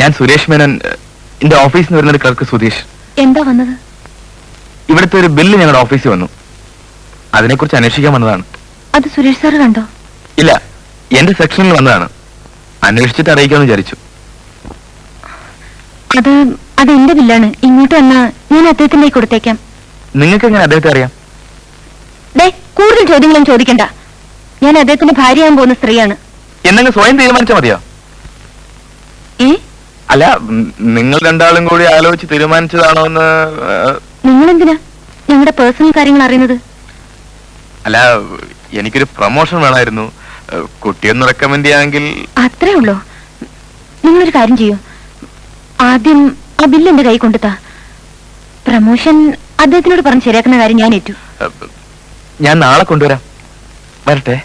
ഞാൻ സുരേഷ് മേനൻ, എന്റെ ഓഫീസിൽ നിന്ന് വരുന്ന ക്ലർക്ക് സുധീഷ്. എന്താ വന്നത്? ഇവിടുത്തെ ഒരു ബില്ല് ഞങ്ങളുടെ ഓഫീസിൽ വന്നു. അതിനെക്കുറിച്ച് അന്വേഷിക്കാൻ വന്നതാണ്. അത് സുരേഷ് സാറ് കണ്ടോ? ഇല്ല, എന്റെ സെക്ഷനിൽ വന്നതാണ്. അന്വേഷിച്ചിട്ട് അറിയിക്കാമെന്ന് വിചാരിച്ചു. അത് എന്റെ ബില്ലാണ്. ഇങ്ങോട്ട് വന്നാ ഞാൻ അദ്ദേഹത്തിന്റെ കൊടുത്തേക്കാം. നിങ്ങൾക്ക് എങ്ങനെ അദ്ദേഹത്തെ അറിയാം? കൂടുതൽ ചോദ്യങ്ങളും ചോദിക്കണ്ട. ഞാൻ അദ്ദേഹത്തിന്റെ ഭാര്യയാകാൻ പോകുന്ന സ്ത്രീയാണ്. എന്നെങ്കിലും സ്വയം തീരുമാനിച്ചാൽ മതിയോ? അല്ല, നിങ്ങൾ രണ്ടാളും കൂടി ആലോചിച്ച് തീരുമാനിച്ചതാണോ എന്ന്. നിങ്ങളെന്തിനാ ഞങ്ങളുടെ പേഴ്സണൽ കാര്യങ്ങൾ അറിയുന്നത്? അല്ല, എനിക്കൊരു പ്രൊമോഷൻ വേണമായിരുന്നു. കുട്ടിയൊന്ന് റെക്കമെൻഡ് ചെയ്യാമെങ്കിൽ. അത്രേ ഉള്ളൂ. നിങ്ങളൊരു കാര്യം ചെയ്യൂ, ആദ്യം ആ ബില്ല് എന്റെ കൈ കൊണ്ടുതാ. പ്രമോഷൻ അദ്ദേഹത്തിനോട് പറഞ്ഞ് ശരിയാക്കുന്ന കാര്യം ഞാൻ ഏറ്റു. ഞാൻ നാളെ കൊണ്ടുവരാം. വരട്ടെ.